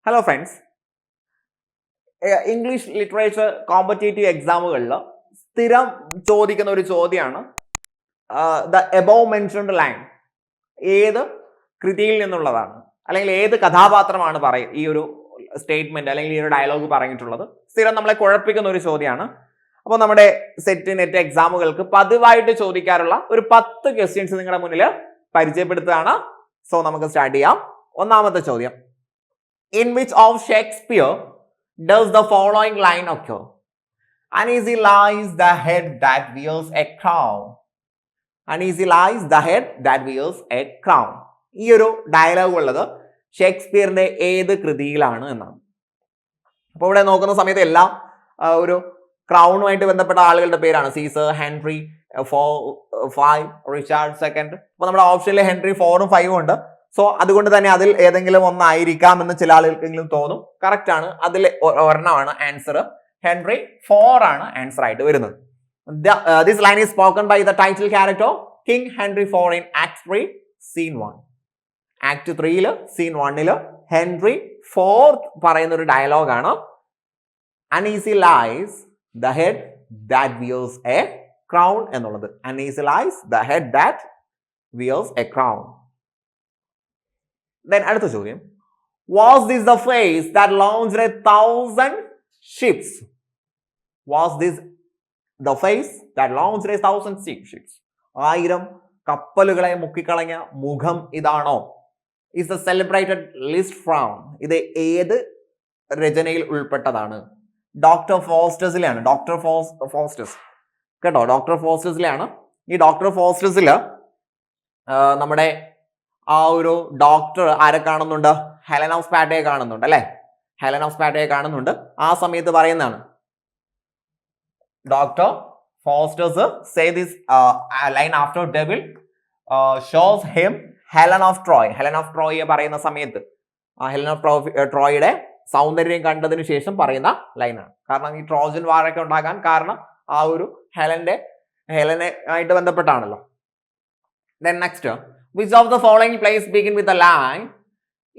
Hello friends, English literature competitive എക്സാമുകളിൽ സ്ഥിരം ചോദിക്കുന്ന ഒരു ചോദ്യമാണ് ദ എബോവ് മെൻഷൻഡ് ലൈൻ ഏത് കൃതിയിൽ നിന്നുള്ളതാണ്, അല്ലെങ്കിൽ ഏത് കഥാപാത്രമാണ് ഈ ഒരു സ്റ്റേറ്റ്മെന്റ് അല്ലെങ്കിൽ ഈ ഒരു ഡയലോഗ് പറഞ്ഞിട്ടുള്ളത്. സ്ഥിരം നമ്മളെ കുഴപ്പിക്കുന്ന ഒരു ചോദ്യമാണ്. അപ്പോൾ നമ്മുടെ സെറ്റ് നെറ്റ് എക്സാമുകൾക്ക് പതിവായിട്ട് ചോദിക്കാറുള്ള ഒരു 10 ക്വസ്റ്റ്യൻസ് നിങ്ങളുടെ മുന്നിൽ പരിചയപ്പെടുത്തുകയാണ്. സോ നമുക്ക് സ്റ്റാർട്ട് ചെയ്യാം. ഒന്നാമത്തെ ചോദ്യം, in which of Shakespeare does the following line occur? Uneasy lies the head that wears a crown. Uneasy lies the head that wears a crown. ഈ ഒരു ഡയലോഗ് ഉള്ളത് ഷേക്സ്പിയറിന്റെ ഏത് കൃതിയിലാണ് എന്നാണ്. അപ്പോൾ ഇവിടെ നോക്കുന്ന സമയത്ത് എല്ലാം ഒരു ക്രൗണുമായിട്ട് ബന്ധപ്പെട്ട ആളുകളുടെ പേരാണ്. Caesar, Henry 5, Richard 2. അപ്പോൾ നമ്മുടെ ഓപ്ഷനിൽ ഹെൻറി 4ഉം 5ഉം ഉണ്ട്. സോ അതുകൊണ്ട് തന്നെ അതിൽ ഏതെങ്കിലും ഒന്നായിരിക്കാം എന്ന് ചില ആളുകൾക്കെങ്കിലും തോന്നും. കറക്റ്റ് ആണ്. അതിൽ ഒരെണ്ണമാണ് ആൻസർ. ഹെൻറി 4 ആണ് ആൻസർ ആയിട്ട് വരുന്നത്. This line is spoken by the title character King Henry IV in Act 3, Scene 1. Act 3 Scene 1 Henry 4 പറയുന്ന ഒരു ഡയലോഗാണ് Uneasy lies the head that wears a crown എന്നുള്ളത്. Uneasy lies the head that wears a crown. Then അടുത്ത ചോദ്യം, was this the phrase that launched 1,000 ships? Was this the phrase that launched 1,000 ships? 1000 കപ്പലുകളെ മുക്കിക്കളഞ്ഞ മുഖം ഇതാണോ? is the celebrated list from ഇത് ഏത് രചനയിൽ ഉൾപ്പെട്ടതാണ്? Doctor ഫോസ്റ്റേഴ്സിലാണ്. Doctor fosters കേട്ടോ, doctor ഫോസ്റ്റേഴ്സിലാണ്. ഈ ഡോക്ടർ ഫോസ്റ്റേഴ്സിൽ നമ്മുടെ ആ ഒരു ഡോക്ടർ ആരെ കാണുന്നുണ്ട്? ഹെലൻ ഓഫ് സ്പാറ്റയെ കാണുന്നുണ്ട് അല്ലെ? ഹെലൻ ഓഫ് സ്പാറ്റയെ കാണുന്നുണ്ട്. ആ സമയത്ത് പറയുന്നതാണ് doctor Faustus say this line after devil shows him Helen of Troy. Helen of ട്രോയെ പറയുന്ന സമയത്ത് ആ ഹെലൻ ഓഫ് ട്രോയുടെ സൗന്ദര്യം കണ്ടതിന് ശേഷം പറയുന്ന ലൈനാണ്. കാരണം ഈ ട്രോജൻ വാറൊക്കെ ഉണ്ടാകാൻ കാരണം ആ ഒരു ഹെലനെ ആയിട്ട് ബന്ധപ്പെട്ടാണല്ലോ. Then next, which of the following plays begin with the line,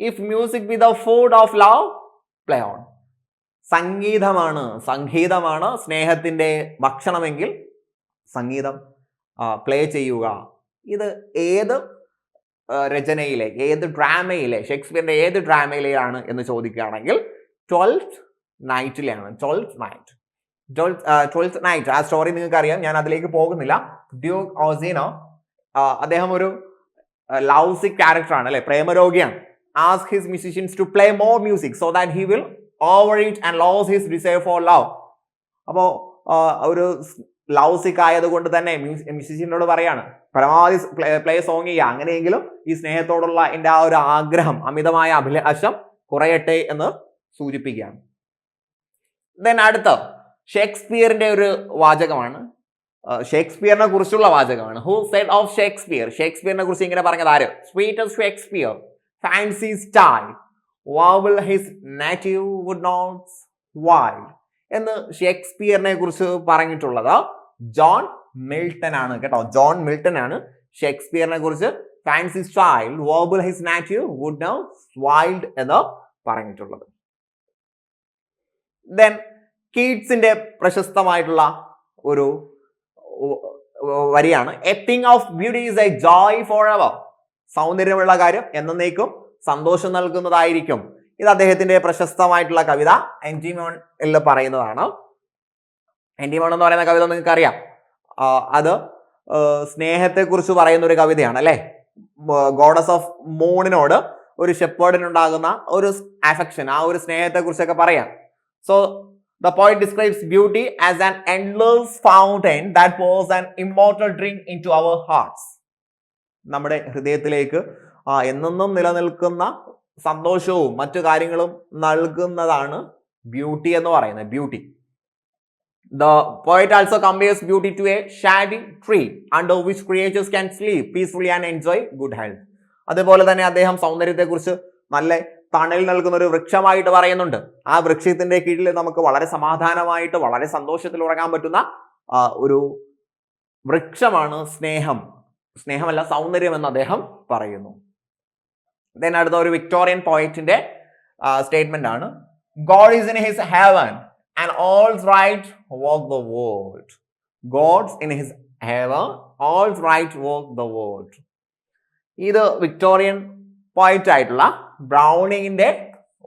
if music be the food of love, play on? സംഗീതമാണ് സ്നേഹത്തിന്റെ ഭക്ഷണമെങ്കിൽ സംഗീതം പ്ലേ ചെയ്യുക. ഇത് ഏത് രചനയിലെ, ഏത് ഡ്രാമയിലെ, ഷേക്സ്പിയറിന്റെ ഏത് ഡ്രാമയിലെയാണ് എന്ന് ചോദിക്കുകയാണെങ്കിൽ 12th നൈറ്റിലെയാണ്. 12th നൈറ്റ് ആ സ്റ്റോറി നിങ്ങൾക്ക് അറിയാം, ഞാൻ അതിലേക്ക് പോകുന്നില്ല. ഡ്യൂക്ക് ഓസിനോ അദ്ദേഹം ഒരു ലൗസിക് ക്യാരക്ടറാണ് അല്ലെ, പ്രേമരോഗിയാണ്. Ask his musicians to play more music so that he will over it and lose his desire for love. അപ്പോൾ ഒരു ലൗസിക് ആയതുകൊണ്ട് തന്നെ മ്യൂസിഷ്യനോട് പറയാണ് പരമാവധി പ്ലേ സോങ് ചെയ്യുക, അങ്ങനെയെങ്കിലും ഈ സ്നേഹത്തോടുള്ള എൻ്റെ ആ ഒരു ആഗ്രഹം, അമിതമായ അഭിലാഷം കുറയട്ടെ എന്ന് സൂചിപ്പിക്കുകയാണ്. ദെൻ അടുത്ത ഷേക്സ്പിയറിന്റെ ഒരു വാചകമാണ്, ഷേക്സ്പിയറിനെ കുറിച്ചുള്ള വാചകമാണ്. Who said of Shakespeare? ഷേക്സ്പിയറിനെ കുറിച്ച് ഇങ്ങനെ പറഞ്ഞത് ആര്? സ്വീറ്റ് ഷേക്സ്പിയർ ഫാൻസി സ്റ്റൈൽ വാവിൽ his native wood note wild എന്ന് ഷേക്സ്പിയറിനെ കുറിച്ച് പറഞ്ഞിട്ടുള്ളത് ജോൺ മിൽട്ടൺ ആണ് കേട്ടോ. ജോൺ മിൽട്ടൺ ആണ് ഷേക്സ്പിയറിനെ കുറിച്ച് ഫാൻസി സ്റ്റൈൽ വാവിൽ his native wood note wild എന്ന് പറഞ്ഞിട്ടുള്ളത്. ദെൻ കീറ്റ്സിന്റെ പ്രശസ്തമായിട്ടുള്ള ഒരു വരിയാണ് a thing of beauty is a joy forever. സൗന്ദര്യമുള്ള കാര്യം എന്നേക്കും സന്തോഷം നൽകുന്നതായിരിക്കും. ഇത് അദ്ദേഹത്തിന്റെ പ്രശസ്തമായിട്ടുള്ള കവിത എൻറ്റിമോണിൽ പറയുന്നതാണ്. എൻറ്റിമോൺ എന്ന് പറയുന്ന കവിത നിങ്ങൾക്ക് അറിയാം. അത് സ്നേഹത്തെ കുറിച്ച് പറയുന്ന ഒരു കവിതയാണ് അല്ലെ. ഗോഡസ് ഓഫ് മൂണിനോട് ഒരു ഷെപ്പേർഡിനുണ്ടാകുന്ന ഒരു അഫെക്ഷൻ, ആ ഒരു സ്നേഹത്തെ കുറിച്ചൊക്കെ പറയാം. So the poet describes beauty as an endless fountain that pours an immortal drink into our hearts. നമ്മുടെ ഹൃദയത്തിലേക്ക് എന്നെന്നും നിലനിൽക്കുന്ന സന്തോഷവും മറ്റു കാര്യങ്ങളും നൽകുന്നതാണ് ബ്യൂട്ടി എന്ന് പറയുന്നത്. Beauty. The poet also compares beauty to a shady tree under which creatures can sleep peacefully and enjoy good health. അതുപോലെ തന്നെ അദ്ദേഹം സൗന്ദര്യത്തെക്കുറിച്ച് നല്ല തണൽ നൽകുന്ന ഒരു വൃക്ഷമായിട്ട് പറയുന്നുണ്ട്. ആ വൃക്ഷത്തിന്റെ കീഴിൽ നമുക്ക് വളരെ സമാധാനമായിട്ട് വളരെ സന്തോഷത്തിൽ ഉറങ്ങാൻ പറ്റുന്ന ഒരു വൃക്ഷമാണ് സ്നേഹമല്ല സൗന്ദര്യം എന്ന് അദ്ദേഹം പറയുന്നു. ദെൻ അടുത്ത ഒരു വിക്ടോറിയൻ പോയറ്റിന്റെ സ്റ്റേറ്റ്മെന്റ് ആണ്. God is in his heaven and all's right walk the world. God's in his heaven, all's right walk the world. ഇത് വിക്ടോറിയൻ പോയിറ്റ് ആയിട്ടുള്ള ബ്രൗണിങ്ങിന്റെ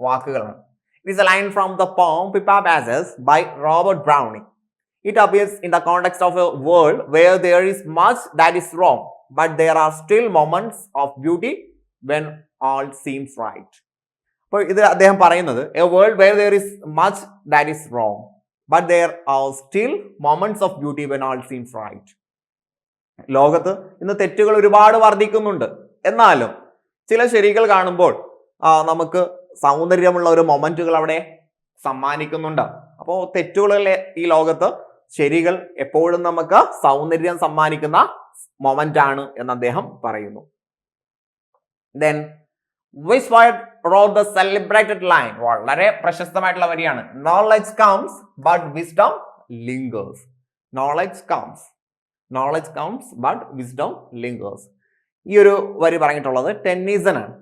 വാക്കുകളാണ്. It is a line from the poem Pippa Passes by Robert Browning. It appears in the context of a world where there is much that is wrong, but there are still moments of beauty when all seems right. അപ്പോൾ ഇത് അദ്ദേഹം പറയുന്നത് a world where there is much that is wrong but there are still moments of beauty when all seems right. ലോകത്ത് ഇന്ന് തെറ്റുകൾ ഒരുപാട് വർദ്ധിക്കുന്നുണ്ട്, എന്നാലും ചില ശരികൾ കാണുമ്പോൾ നമുക്ക് സൗന്ദര്യമുള്ള ഒരു മൊമെന്റുകൾ അവിടെ സമ്മാനിക്കുന്നുണ്ട്. അപ്പോൾ തെറ്റുകളിലെ ഈ ലോകത്ത് ശരികൾ എപ്പോഴും നമുക്ക് സൗന്ദര്യം സമ്മാനിക്കുന്ന മൊമെന്റ് ആണ് എന്ന് അദ്ദേഹം പറയുന്നു. Then which poet wrote the celebrated line? വളരെ പ്രശസ്തമായിട്ടുള്ള വരിയാണ്. Knowledge comes but wisdom lingers. Knowledge comes but wisdom lingers. ഈ ഒരു വരി പറഞ്ഞിട്ടുള്ളത് ടെന്നീസൺ ആണ്,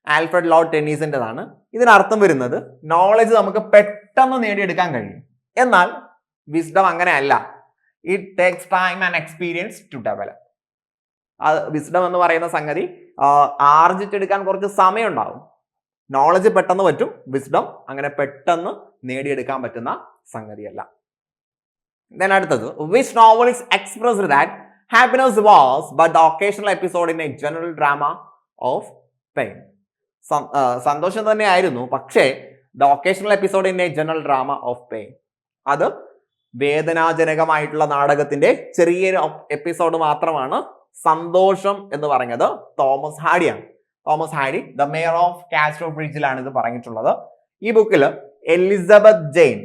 ആൽഫ്രഡ് ലോർഡ് ടെന്നീസന്റേതാണ്. ഇതിനർത്ഥം വരുന്നത് നോളജ് നമുക്ക് പെട്ടെന്ന് നേടിയെടുക്കാൻ കഴിയും, എന്നാൽ വിസ്ഡം അങ്ങനെയല്ല. It takes time and experience to develop. Wisdom എന്ന് പറയുന്ന സംഗതി ആർജിച്ചെടുക്കാൻ കുറച്ച് സമയം ഉണ്ടാവും. നോളജ് പെട്ടെന്ന് പറ്റും, വിസ്ഡം അങ്ങനെ പെട്ടെന്ന് നേടിയെടുക്കാൻ പറ്റുന്ന സംഗതിയല്ല. ദെൻ അടുത്തത്, which novelist expressed that happiness was but the occasional episode in a general drama of pain. സന്തോഷം തന്നെയായിരുന്നു, പക്ഷേ the occasional episode in a general drama of pain, അത് വേദനാജനകമായിട്ടുള്ള നാടകത്തിന്റെ ചെറിയൊരു എപ്പിസോഡ് മാത്രമാണ് സന്തോഷം എന്ന് പറഞ്ഞത് തോമസ് ഹാഡിയാണ്. Thomas Hardy the Mayor of കാസ്ട്രോ ബ്രിഡ്ജിലാണ് ഇത് പറഞ്ഞിട്ടുള്ളത്. ഈ ബുക്കിൽ എലിസബത്ത് ജെയിൻ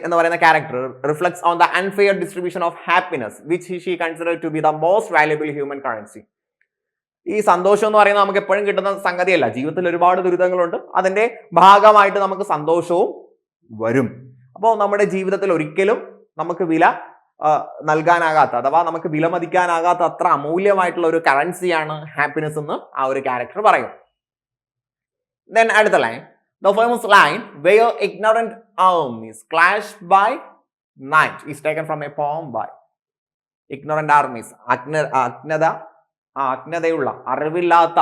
എന്ന് പറയുന്ന character reflects on the unfair distribution of happiness which she considered to be the most valuable human currency. ഈ സന്തോഷം എന്ന് പറയുന്നത് നമുക്ക് എപ്പോഴും കിട്ടുന്ന സംഗതിയല്ല. ജീവിതത്തിൽ ഒരുപാട് ദുരിതങ്ങളുണ്ട്, അതിന്റെ ഭാഗമായിട്ട് നമുക്ക് സന്തോഷവും വരും. അപ്പോൾ നമ്മുടെ ജീവിതത്തിൽ ഒരിക്കലും നമുക്ക് വില നൽകാനാകാത്ത, അഥവാ നമുക്ക് വിലമതിക്കാനാകാത്ത അത്ര അമൂല്യമായിട്ടുള്ള ഒരു കറൻസിയാണ് ഹാപ്പിനെസ് എന്ന് ആ ഒരു ക്യാരക്ടർ പറയും. Then അടുത്ത line, the famous line where ignorant armies clashed by night is taken from a poem by ignorant armies. അജ്ഞതയുള്ള അറിവില്ലാത്ത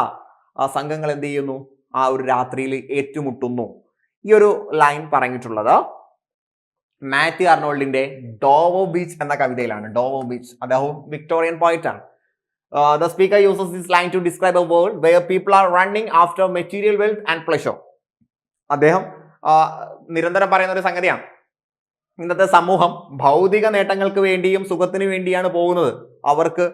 സംഘങ്ങൾ എന്ത് ചെയ്യുന്നു, ആ ഒരു രാത്രിയിൽ ഏറ്റുമുട്ടുന്നു. ഈ ഒരു ലൈൻ പറഞ്ഞിട്ടുള്ളത് മാത്യു അർണോൾഡിന്റെ ഡോവോ ബീച്ച് എന്ന കവിതയിലാണ്. ഡോവോ ബീച്ച്, അദ്ദേഹം വിക്ടോറിയൻ പോയിറ്റ് ആണ്. The speaker uses this line to describe a world where people are running after material wealth and pleasure. അദ്ദേഹം നിരന്തരം പറയുന്ന ഒരു സംഗതിയാണ്, ഇന്നത്തെ സമൂഹം ഭൗതിക നേട്ടങ്ങൾക്ക് വേണ്ടിയും സുഖത്തിന് വേണ്ടിയാണ് പോകുന്നത്. അവർക്ക്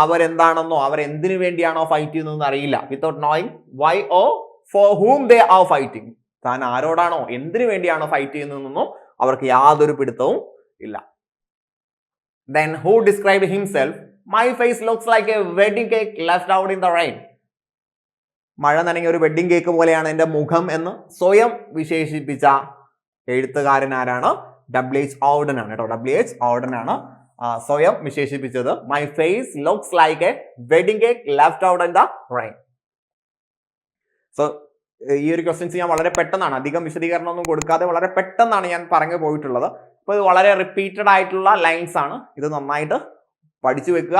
അവരെന്താണെന്നോ അവരെന്തിനു വേണ്ടിയാണോ ഫൈറ്റ് ചെയ്യുന്നതെന്ന് അറിയില്ല. Without knowing why or for whom they are fighting. താൻ ആരോടാണോ എന്തിനു വേണ്ടിയാണോ ഫൈറ്റ് ചെയ്യുന്നതെന്നോ അവർക്ക് യാതൊരു പിടുത്തവും ഇല്ല. Then who described himself? My face looks like a wedding cake left out in the rain. മഴ നനഞ്ഞ ഒരു വെഡ്ഡിംഗ് കേക്ക് പോലെയാണ് എൻ്റെ മുഖം എന്ന് സ്വയം വിശേഷിപ്പിച്ച എഴുത്തുകാരൻ ആരാണ്? W.H. Auden ആണ് കേട്ടോ. W.H. Auden ആണ് സ്വയം വിശേഷിപ്പിച്ചത്. My face looks like a wedding cake left out in the rain. So ഈ ഒരു ക്വസ്റ്റ്യൻസ് ഞാൻ വളരെ പെട്ടെന്നാണ്, അധികം വിശദീകരണം ഒന്നും കൊടുക്കാതെ വളരെ പെട്ടെന്നാണ് ഞാൻ പറഞ്ഞു പോയിട്ടുള്ളത്. അപ്പോൾ ഇത് വളരെ റിപ്പീറ്റഡ് ആയിട്ടുള്ള ലൈൻസ് ആണ്. ഇത് നന്നായിട്ട് പഠിച്ചു വെക്കുക.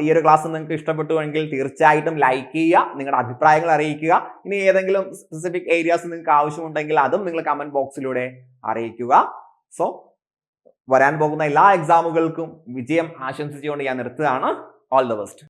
ഈ ഒരു ക്ലാസ് നിങ്ങൾക്ക് ഇഷ്ടപ്പെട്ടുവെങ്കിൽ തീർച്ചയായിട്ടും ലൈക്ക് ചെയ്യുക, നിങ്ങളുടെ അഭിപ്രായങ്ങൾ അറിയിക്കുക. ഇനി ഏതെങ്കിലും സ്പെസിഫിക് ഏരിയാസ് നിങ്ങൾക്ക് ആവശ്യമുണ്ടെങ്കിൽ അതും നിങ്ങൾ കമന്റ് ബോക്സിലൂടെ അറിയിക്കുക. സോ വരാൻ പോകുന്ന എല്ലാ എക്സാമുകൾക്കും വിജയം ആശംസിച്ചുകൊണ്ട് ഞാൻ നിർത്തുകയാണ്. All the best.